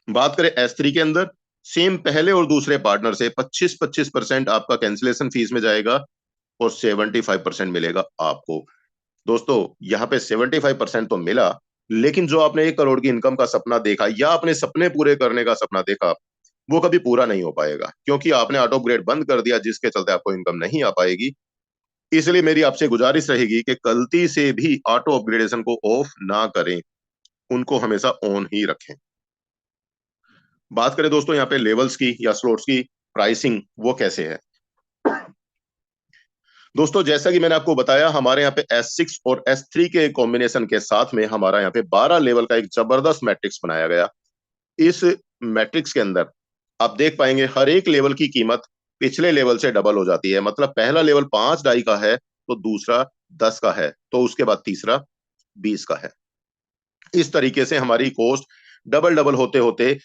बात करें S3 के अंदर, सेम पहले और दूसरे पार्टनर से 25-25% आपका कैंसिलेशन फीस में जाएगा और 75% मिलेगा आपको। दोस्तों यहाँ पे 75% तो मिला, लेकिन जो आपने 1 करोड़ की इनकम का सपना देखा या अपने सपने पूरे करने का सपना देखा, वो कभी पूरा नहीं हो पाएगा, क्योंकि आपने ऑटो अपग्रेड बंद कर दिया, जिसके चलते आपको इनकम नहीं आ पाएगी। इसलिए मेरी आपसे गुजारिश रहेगी कि गलती से भी ऑटो अपग्रेडेशन को ऑफ ना करें, उनको हमेशा ऑन ही रखें। बात करें दोस्तों यहाँ पे लेवल्स की या स्लॉट्स की प्राइसिंग, वो कैसे है? दोस्तों जैसा कि मैंने आपको बताया, हमारे यहाँ पे S6 और S3 के कॉम्बिनेशन के साथ में हमारा यहाँ पे 12 लेवल का एक जबरदस्त मैट्रिक्स बनाया गया। इस मैट्रिक्स के अंदर आप देख पाएंगे हर एक लेवल की कीमत पिछले लेवल से डबल हो जाती है। मतलब पहला लेवल 5 डाई का है तो दूसरा 10 का है, तो उसके बाद तीसरा 20 का है। इस तरीके से हमारी कॉस्ट डबल डबल होते होते,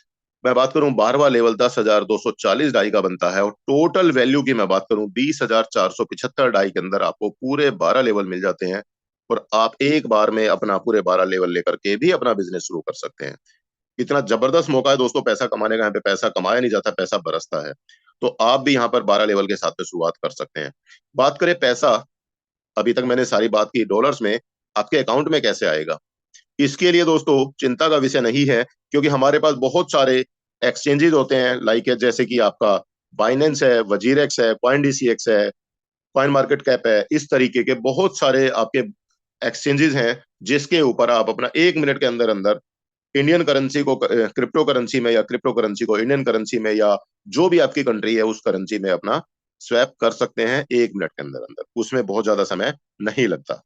मैं बात करूं 12वां लेवल 10,240 डाई का बनता है, और टोटल वैल्यू की मैं बात करूं 20,475 डाई के अंदर आपको पूरे 12 लेवल मिल जाते हैं, और आप एक बार में अपना पूरे 12 लेवल लेकर के भी अपना बिजनेस शुरू कर सकते हैं। इतना जबरदस्त मौका है दोस्तों पैसा कमाने का। यहाँ पे पैसा कमाया नहीं जाता, पैसा बरसता है। तो आप भी यहाँ पर 12 लेवल के साथ में शुरुआत कर सकते हैं। बात करें पैसा, अभी तक मैंने सारी बात की डॉलर्स में, आपके अकाउंट में कैसे आएगा? इसके लिए दोस्तों चिंता का विषय नहीं है, क्योंकि हमारे पास बहुत सारे एक्सचेंजेस होते हैं, लाइक जैसे कि आपका बाइनेंस है, वजीरेक्स है, कॉइन डीसीएक्स है, कॉइन मार्केट कैप है। इस तरीके के बहुत सारे आपके एक्सचेंजेस हैं, जिसके ऊपर आप अपना 1 मिनट के अंदर अंदर इंडियन करेंसी को क्रिप्टो करेंसी में, या क्रिप्टो करेंसी को इंडियन करेंसी में, या जो भी आपकी कंट्री है उस करेंसी में अपना स्वैप कर सकते हैं 1 मिनट के अंदर अंदर। उसमें बहुत ज्यादा समय नहीं लगता।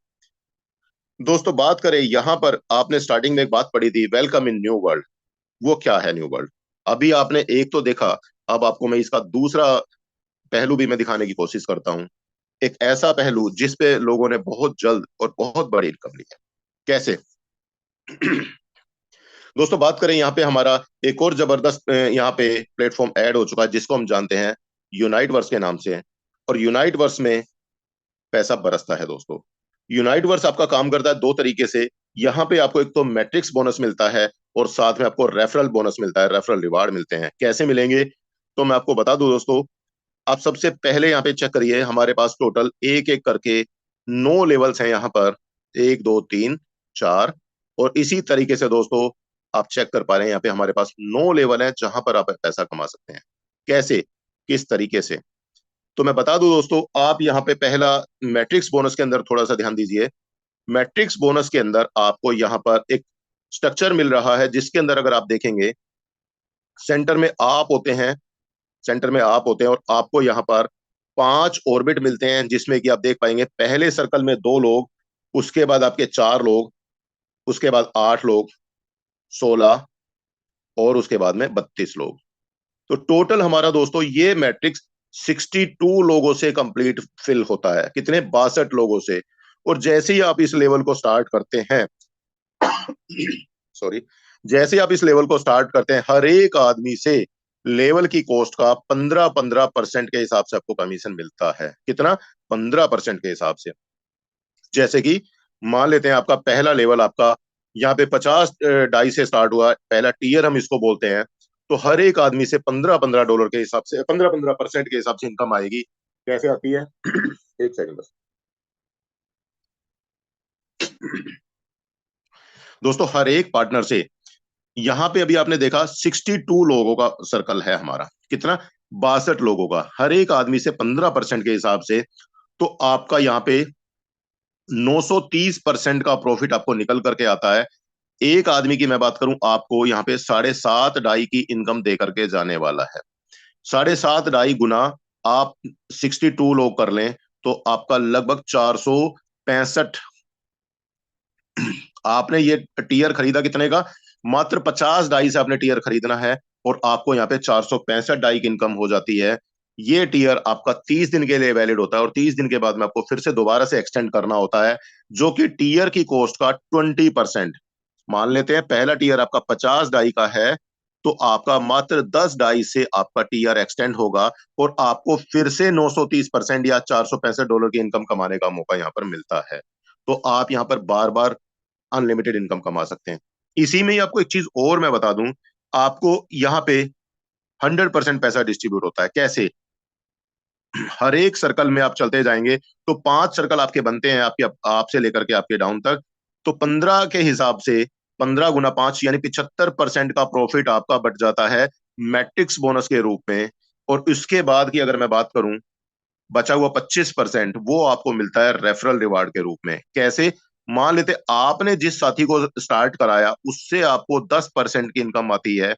दोस्तों बात करें, यहां पर आपने स्टार्टिंग में एक बात पढ़ी थी, वेलकम इन न्यू वर्ल्ड। वो क्या है न्यू वर्ल्ड? अभी आपने एक तो देखा, अब आपको मैं इसका दूसरा पहलू भी मैं दिखाने की कोशिश करता हूं। एक ऐसा पहलू जिस पे लोगों ने बहुत जल्द और बहुत बड़ी इनकम ली है। कैसे? दोस्तों बात करें, यहाँ पे हमारा एक और जबरदस्त यहाँ पे प्लेटफॉर्म ऐड हो चुका है, जिसको हम जानते हैं यूनाइट वर्स के नाम से। और यूनाइट वर्स में पैसा बरसता है दोस्तों। यूनाइट वर्स आपका काम करता है 2 तरीके से। यहाँ पे आपको एक तो मैट्रिक्स बोनस मिलता है, और साथ में आपको रेफरल बोनस मिलता है, रेफरल रिवार्ड मिलते हैं। कैसे मिलेंगे तो मैं आपको बता दूं दोस्तों। आप सबसे पहले यहाँ पे चेक करिए, हमारे पास टोटल एक एक करके 9 लेवल्स हैं यहाँ पर, 1 2 3 4। और इसी तरीके से दोस्तों आप चेक कर पा रहे हैं, यहाँ पे हमारे पास 9 लेवल है जहां पर आप पैसा कमा सकते हैं। कैसे, किस तरीके से? तो मैं बता दूं दोस्तों, आप यहाँ पे पहला मैट्रिक्स बोनस के अंदर थोड़ा सा ध्यान दीजिए। मैट्रिक्स बोनस के अंदर आपको यहाँ पर एक स्ट्रक्चर मिल रहा है, जिसके अंदर अगर आप देखेंगे सेंटर में आप होते हैं, सेंटर में आप होते हैं, और आपको यहाँ पर 5 ऑर्बिट मिलते हैं, जिसमें कि आप देख पाएंगे पहले सर्कल में 2 लोग, उसके बाद आपके 4 लोग, उसके बाद 8 लोग, 16, और उसके बाद में 32 लोग। तो टोटल हमारा दोस्तों ये मैट्रिक्स 62 लोगों से कंप्लीट फिल होता है। कितने? 62 लोगों से। और जैसे ही आप इस लेवल को स्टार्ट करते हैं, सॉरी, जैसे आप इस लेवल को स्टार्ट करते हैं, हर एक आदमी से लेवल की कॉस्ट का 15-15% के हिसाब से आपको कमीशन मिलता है। कितना? 15% के हिसाब से। जैसे कि मान लेते हैं आपका पहला लेवल आपका यहाँ पे 50 डाई से स्टार्ट हुआ, पहला टीयर हम इसको बोलते हैं। तो हर एक आदमी से 15-15 डॉलर के हिसाब से, 15-15% के हिसाब से इनकम आएगी। कैसे आती है? एक सेकंड बस। दोस्तों हर एक पार्टनर से, यहाँ पे अभी आपने देखा 62 लोगों का सर्कल है हमारा। कितना? 62 लोगों का। हर एक आदमी से 15% के हिसाब से तो आपका यहाँ पे 930% का प्रॉफिट आपको निकल करके आता है। एक आदमी की मैं बात करूं, आपको यहाँ पे 7.5 डाई की इनकम दे करके जाने वाला है। 7.5 डाई गुना आप 62 लोग कर लें तो आपका लगभग 465। आपने ये टीयर खरीदा कितने का? मात्र 50 डाई से आपने टीयर खरीदना है और आपको यहाँ पे 465 डाई की इनकम हो जाती है। ये टीयर आपका 30 दिन के लिए वैलिड होता है और 30 दिन के बाद में आपको फिर से दोबारा से एक्सटेंड करना होता है, जो कि टीयर की कॉस्ट का 20%। मान लेते हैं पहला टीयर आपका 50 डाई का है, तो आपका मात्र 10 डाई से आपका टीयर एक्सटेंड होगा और आपको फिर से 930% या $465 की इनकम कमाने का मौका यहाँ पर मिलता है। तो आप यहाँ पर बार बार अनलिमिटेड इनकम कमा सकते हैं। इसी में ही आपको एक चीज और मैं बता दूं, आपको यहाँ पे 100% पैसा डिस्ट्रीब्यूट होता है। कैसे? हर एक सर्कल में आप चलते जाएंगे तो 5 सर्कल आपके बनते हैं, आपके आपसे लेकर के आपके डाउन तक। तो 15 के हिसाब से 15 गुना 5 यानी 75% का प्रॉफिट आपका बट जाता है मैट्रिक्स बोनस के रूप में। और उसके बाद की अगर मैं बात करूं, बचा हुआ 25% वो आपको मिलता है रेफरल रिवार्ड के रूप में। कैसे? मान लेते आपने जिस साथी को स्टार्ट कराया उससे आपको 10% की इनकम आती है,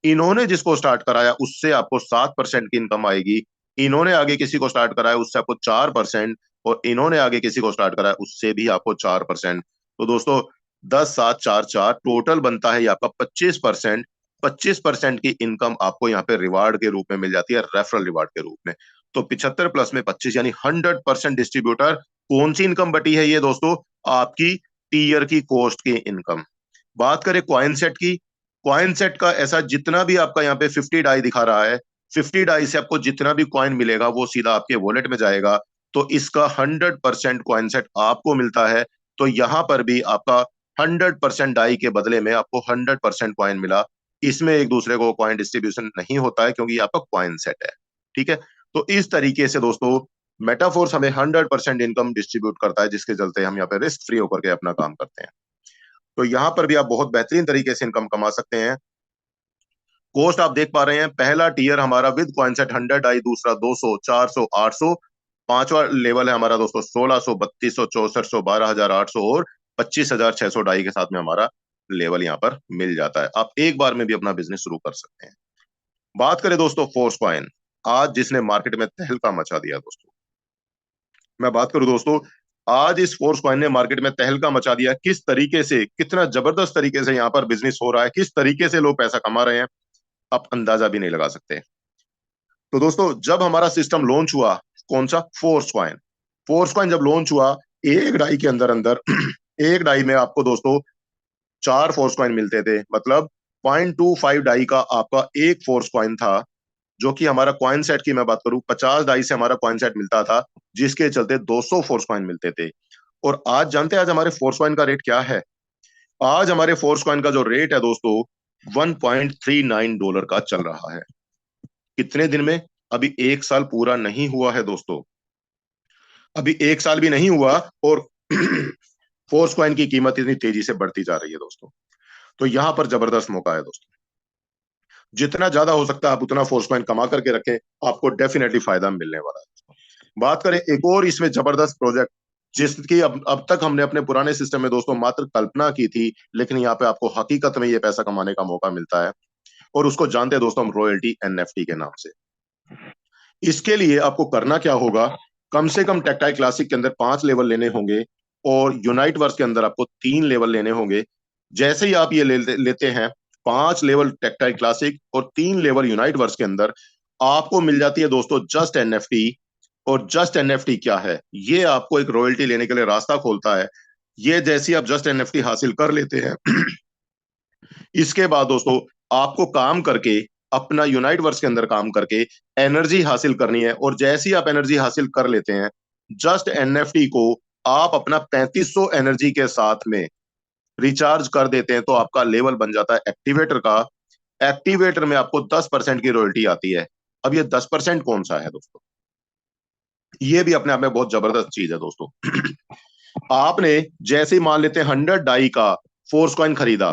इन्होंने जिसको स्टार्ट कराया उससे आपको 7% की इनकम आएगी, इन्होंने आगे किसी को स्टार्ट कराया उससे आपको 4%, और इन्होंने आगे किसी को स्टार्ट कराया उससे भी आपको 4%। तो दोस्तों 10 7 4 4 टोटल बनता है ये आपका 25%। 25% की इनकम आपको यहाँ पे रिवार्ड के रूप में मिल जाती है, रेफरल रिवार्ड के रूप में। तो 75 प्लस में 25 यानी 100% डिस्ट्रीब्यूटर। कौन सी इनकम बटी है ये दोस्तों? आपकी टीयर की कॉस्ट की इनकम। बात करें क्वाइन सेट की, क्वाइन सेट का ऐसा जितना भी आपका यहाँ पे 50 डाई दिखा रहा है, 50 डाई से आपको जितना भी क्वाइन मिलेगा वो सीधा आपके वॉलेट में जाएगा। तो इसका 100% क्वाइन सेट आपको मिलता है। तो यहां पर भी आपका 100% डाई के बदले में आपको 100% क्वाइन मिला। इसमें एक दूसरे को क्वाइन डिस्ट्रीब्यूशन नहीं होता है क्योंकि आपका क्वाइन सेट है। ठीक है? तो इस तरीके से दोस्तों मेटाफोर्स हमें 100% इनकम डिस्ट्रीब्यूट करता है, जिसके चलते हम यहाँ पे रिस्क फ्री होकर के अपना काम करते हैं। तो यहाँ पर भी आप बहुत बेहतरीन तरीके से इनकम कमा सकते हैं। कॉस्ट आप देख पा रहे हैं, पहला टीयर हमारा विद कॉइन सेट 100 आई, दूसरा 200, 400, 800, पांचवा लेवल है हमारा दोस्तों 1600, 3200, 6400, 12800 और 25600 डाई के साथ में हमारा लेवल यहाँ पर मिल जाता है। आप एक बार में भी अपना बिजनेस शुरू कर सकते हैं। बात करें दोस्तों फोर्स कॉइन, आज जिसने मार्केट में तहलका मचा दिया दोस्तों, मैं बात करूं दोस्तों, आज इस फोर्स कॉइन ने मार्केट में तहलका मचा दिया। किस तरीके से, कितना जबरदस्त तरीके से यहाँ पर बिजनेस हो रहा है, किस तरीके से लोग पैसा कमा रहे हैं, आप अंदाजा भी नहीं लगा सकते। तो दोस्तों जब हमारा सिस्टम लॉन्च हुआ, कौन सा? Force coin. फोर्स कॉइन जब लॉन्च हुआ, एक डाई के अंदर अंदर एक डाई में आपको दोस्तों 4 फोर्स कॉइन मिलते थे, मतलब 0.25 डाई का आपका एक फोर्स कॉइन था। जो कि हमारा कॉइन सेट की मैं बात करूं, 50 डाई से हमारा कॉइन सेट मिलता था, जिसके चलते 200 फोर्स कॉइन मिलते थे। और आज जानते हैं आज हमारे फोर्स कॉइन का रेट क्या है? आज हमारे फोर्स कॉइन का जो रेट है दोस्तों, $1.39 का चल रहा है। कितने दिन में? अभी एक साल पूरा नहीं हुआ है दोस्तों, अभी एक साल भी नहीं हुआ और फोर्स कॉइन की कीमत इतनी तेजी से बढ़ती जा रही है दोस्तों। तो यहां पर जबरदस्त मौका है दोस्तों, जितना ज्यादा हो सकता है आप उतना फोर्स कॉइन कमा करके रखें, आपको डेफिनेटली फायदा मिलने वाला है। बात करें एक और इसमें जबरदस्त प्रोजेक्ट, जिसकी अब तक हमने अपने पुराने सिस्टम में दोस्तों मात्र कल्पना की थी, लेकिन यहाँ पे आपको हकीकत में ये पैसा कमाने का मौका मिलता है, और उसको जानते हैं दोस्तों हम रॉयल्टी एनएफटी के नाम से। इसके लिए आपको करना क्या होगा, कम से कम टेक्टाइल क्लासिक के अंदर 5 लेवल लेने होंगे और यूनाइट वर्स के अंदर आपको 3 लेवल लेने होंगे। जैसे ही आप ये लेते हैं 5 लेवल टेक्टाइल क्लासिक और 3 लेवल यूनाइट वर्स के अंदर, आपको मिल जाती है दोस्तों जस्ट एनएफटी। और जस्ट एनएफटी क्या है? ये आपको एक रॉयल्टी लेने के लिए रास्ता खोलता है। ये जैसी आप जस्ट एनएफटी हासिल कर लेते हैं इसके बाद दोस्तों आपको काम करके, अपना यूनाइट वर्स के अंदर काम करके एनर्जी हासिल करनी है। और जैसी आप एनर्जी हासिल कर लेते हैं, जस्ट एनएफटी को आप अपना 3500 एनर्जी के साथ में रिचार्ज कर देते हैं, तो आपका लेवल बन जाता है एक्टिवेटर का। एक्टिवेटर में आपको 10% की रॉयल्टी आती है। अब ये 10% कौन सा है दोस्तों? ये भी अपने आप में बहुत जबरदस्त चीज है दोस्तों। आपने जैसे ही मान लेते हैं 100 डाई का फोर्स कॉइन खरीदा,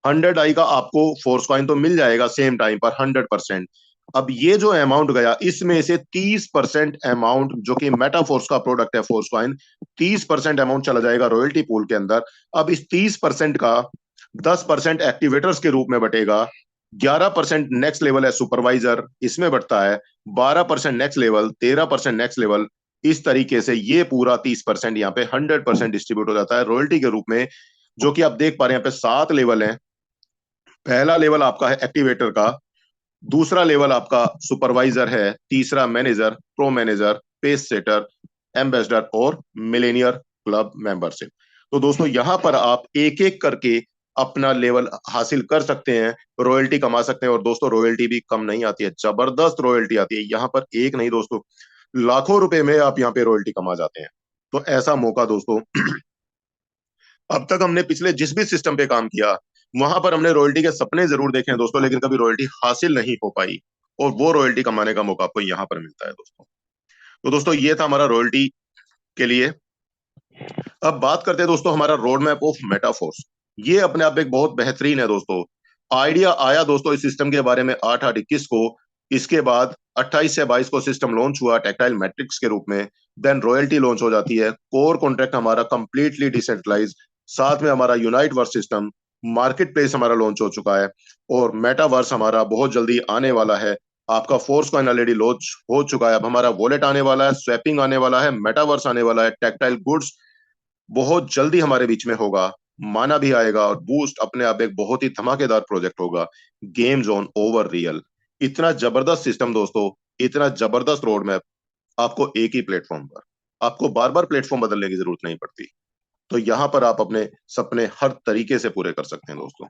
100 डाई का आपको फोर्स कॉइन तो मिल जाएगा सेम टाइम पर 100%। अब ये जो अमाउंट गया, इसमें से 30% अमाउंट जो कि मेटाफोर्स का प्रोडक्ट है फोर्स कॉइन, 30% अमाउंट चला जाएगा रॉयल्टी पूल के अंदर। अब इस 30% का 10% एक्टिवेटर्स के रूप में बटेगा, 11% नेक्स्ट लेवल है सुपरवाइजर, इसमें बढ़ता है, 12% नेक्स्ट लेवल, 13% नेक्स्ट लेवल। इस तरीके से ये पूरा 30% यहाँ पे 100% डिस्ट्रीब्यूट हो जाता है रॉयल्टी के रूप में, जो कि आप देख पा रहे हैं यहाँ पे 7 लेवल हैं। पहला लेवल आपका है एक्टिवेटर का, दूसरा लेवल आपका सुपरवाइजर है, तीसरा manager, pro manager, pace setter, ambassador और मिलेनियर क्लब मेंबरशिप। तो दोस्तों यहां पर आप एक एक करके अपना लेवल हासिल कर सकते हैं, रॉयल्टी कमा सकते हैं। और दोस्तों रॉयल्टी भी कम नहीं आती है, जबरदस्त रॉयल्टी आती है यहाँ पर, एक नहीं दोस्तों, लाखों रुपए में आप यहाँ पे रॉयल्टी कमा जाते हैं। तो ऐसा मौका दोस्तों अब तक हमने पिछले जिस भी सिस्टम पे काम किया, वहां पर हमने रॉयल्टी के सपने जरूर देखे हैं दोस्तों, लेकिन कभी रॉयल्टी हासिल नहीं हो पाई। और वो रॉयल्टी कमाने का मौका आपको यहाँ पर मिलता है दोस्तों। तो दोस्तों ये था हमारा रॉयल्टी के लिए। अब बात करते हैं दोस्तों हमारा रोड मैप ऑफ मेटाफोर्स। ये अपने आप एक बहुत बेहतरीन है दोस्तों। आइडिया आया दोस्तों इस सिस्टम के बारे में 8/8/21 को। इसके बाद 28 से 22 को सिस्टम लॉन्च हुआ टेक्टाइल मैट्रिक्स के रूप में। देन रॉयल्टी लॉन्च हो जाती है, कोर कॉन्ट्रैक्ट हमारा कंप्लीटली डिसेंट्रलाइज, साथ में हमारा unite verse system, market place हमारा लॉन्च हो चुका है, और मेटावर्स हमारा बहुत जल्दी आने वाला है। आपका फोर्स कॉइन ऑलरेडी लॉन्च हो चुका है, अब हमारा वॉलेट आने वाला है, स्वैपिंग आने वाला है, मेटावर्स आने वाला है, टेक्टाइल गुड्स बहुत जल्दी हमारे बीच में होगा, माना भी आएगा, और बूस्ट अपने आप एक बहुत ही धमाकेदार प्रोजेक्ट होगा, गेम जोन ओवर रियल। इतना जबरदस्त सिस्टम दोस्तों, इतना जबरदस्त रोड मैप, आपको एक ही प्लेटफॉर्म पर, आपको बार बार प्लेटफॉर्म बदलने की जरूरत नहीं पड़ती। तो यहां पर आप अपने सपने हर तरीके से पूरे कर सकते हैं दोस्तों।